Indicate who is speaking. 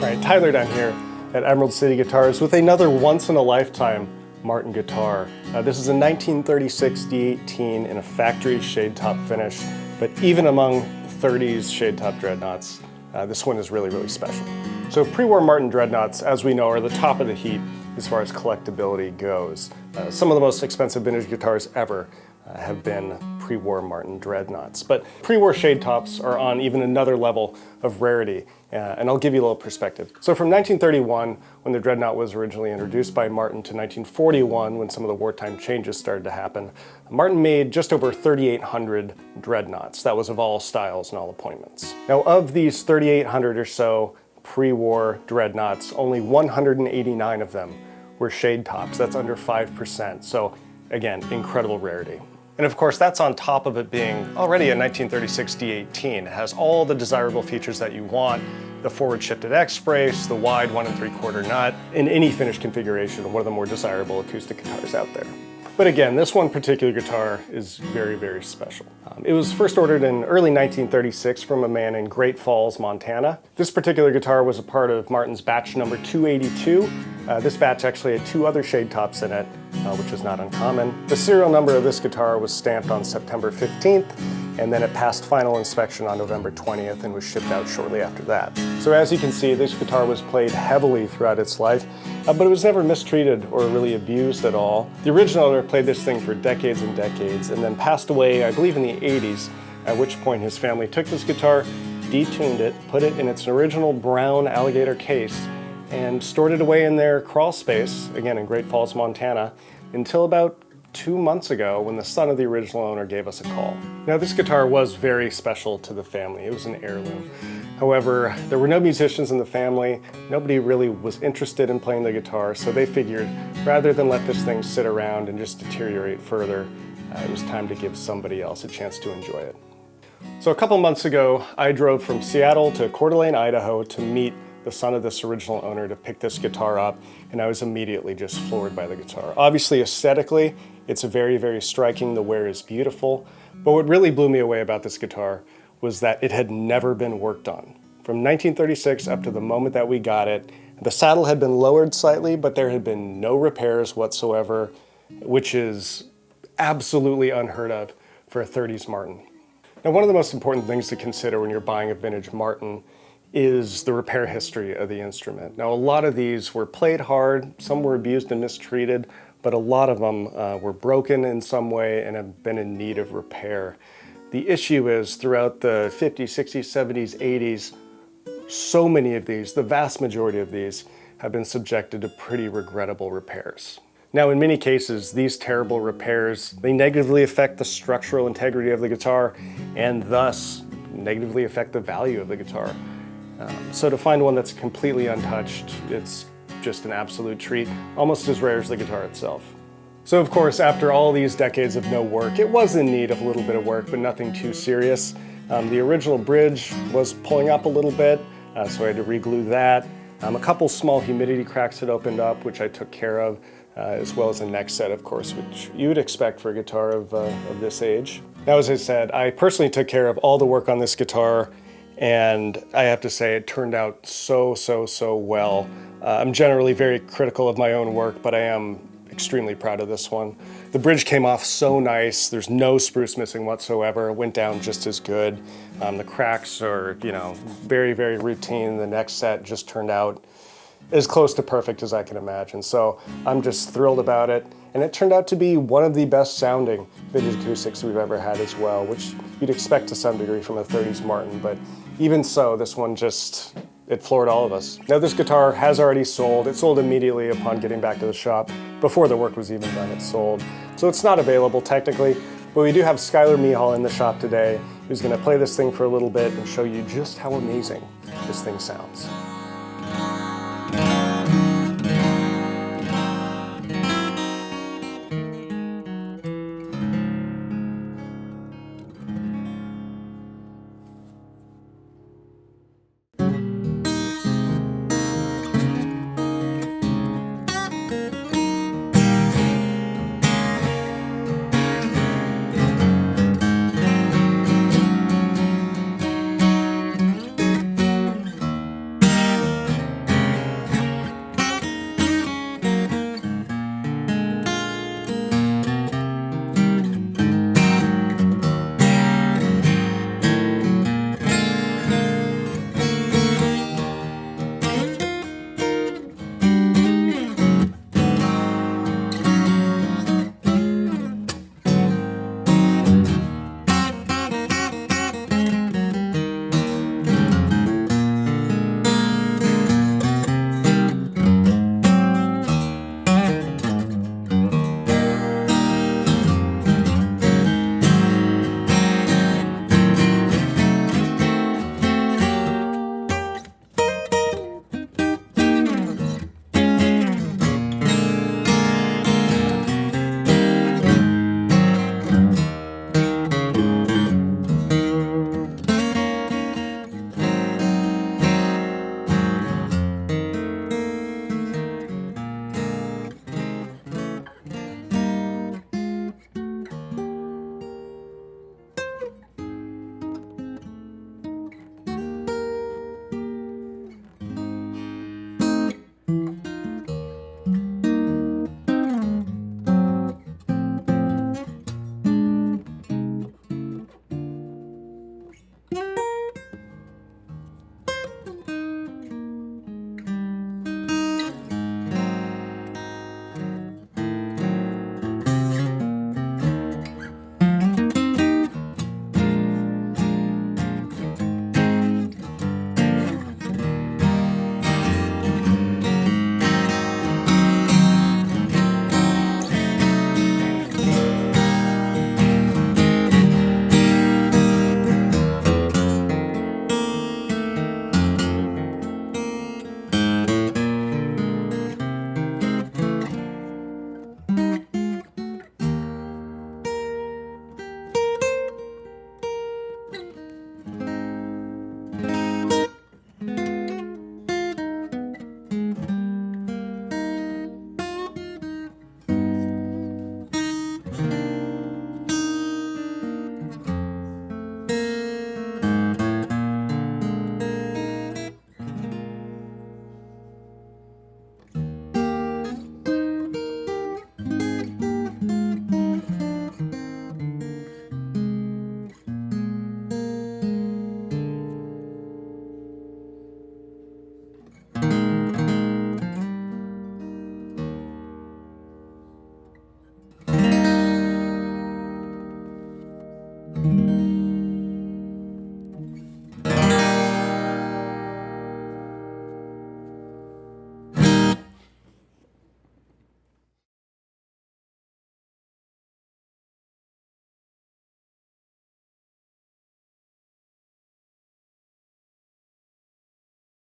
Speaker 1: All right, Tyler down here at Emerald City Guitars with another once-in-a-lifetime Martin guitar. This is a 1936 D-18 in a factory shade top finish, but even among 30s shade top dreadnoughts, this one is really, really special. So pre-war Martin dreadnoughts, as we know, are the top of the heap as far as collectability goes. Some of the most expensive vintage guitars ever have been pre-war Martin dreadnoughts. But pre-war shade tops are on even another level of rarity, and I'll give you a little perspective. So from 1931, when the dreadnought was originally introduced by Martin, to 1941, when some of the wartime changes started to happen, Martin made just over 3,800 dreadnoughts. That was of all styles and all appointments. Now, of these 3,800 or so pre-war dreadnoughts, only 189 of them were shade tops. That's under 5%. So again, incredible rarity. And of course, that's on top of it being already a 1936 D-18. It has all the desirable features that you want: the forward shifted X brace, the wide 1 3/4 nut, in any finished configuration, one of the more desirable acoustic guitars out there. But again, this one particular guitar is very, very special. It was first ordered in early 1936 from a man in Great Falls, Montana. This particular guitar was a part of Martin's batch number 282. This batch actually had 2 other shade tops in it, which is not uncommon. The serial number of this guitar was stamped on September 15th, and then it passed final inspection on November 20th and was shipped out shortly after that. So as you can see, this guitar was played heavily throughout its life, but it was never mistreated or really abused at all. The original owner played this thing for decades and decades, and then passed away, I believe, in the 80s, at which point his family took this guitar, detuned it, put it in its original brown alligator case, and stored it away in their crawl space, again in Great Falls, Montana, until about 2 months ago when the son of the original owner gave us a call. Now, this guitar was very special to the family. It was an heirloom. However, there were no musicians in the family. Nobody really was interested in playing the guitar, so they figured rather than let this thing sit around and just deteriorate further, it was time to give somebody else a chance to enjoy it. So a couple months ago, I drove from Seattle to Coeur d'Alene, Idaho to meet the son of this original owner to pick this guitar up, and I was immediately just floored by the guitar. Obviously, aesthetically, it's very, very striking. The wear is beautiful, but what really blew me away about this guitar was that it had never been worked on. From 1936 up to the moment that we got it, the saddle had been lowered slightly, but there had been no repairs whatsoever, which is absolutely unheard of for a 30s Martin. Now, one of the most important things to consider when you're buying a vintage Martin is the repair history of the instrument. Now, a lot of these were played hard, some were abused and mistreated, but a lot of them were broken in some way and have been in need of repair. The issue is throughout the 50s, 60s, 70s, 80s, so many of these, the vast majority of these, have been subjected to pretty regrettable repairs. Now, in many cases, these terrible repairs, they negatively affect the structural integrity of the guitar and thus negatively affect the value of the guitar. So to find one that's completely untouched, it's just an absolute treat, almost as rare as the guitar itself. So of course, after all these decades of no work, it was in need of a little bit of work, but nothing too serious. The original bridge was pulling up a little bit, so I had to re-glue that. A couple small humidity cracks had opened up, which I took care of, as well as a neck set, of course, which you would expect for a guitar of this age. Now, as I said, I personally took care of all the work on this guitar, and I have to say it turned out so well. I'm generally very critical of my own work, but I am extremely proud of this one. The bridge came off so nice. There's no spruce missing whatsoever. It went down just as good. The cracks are, very, very routine. The neck set just turned out as close to perfect as I can imagine. So I'm just thrilled about it. And it turned out to be one of the best sounding vintage acoustics we've ever had as well, which you'd expect to some degree from a 30s Martin, but even so, this one just, it floored all of us. Now, this guitar has already sold. It sold immediately upon getting back to the shop. Before the work was even done, it sold. So it's not available technically, but we do have Skylar Mihal in the shop today, who's gonna play this thing for a little bit and show you just how amazing this thing sounds.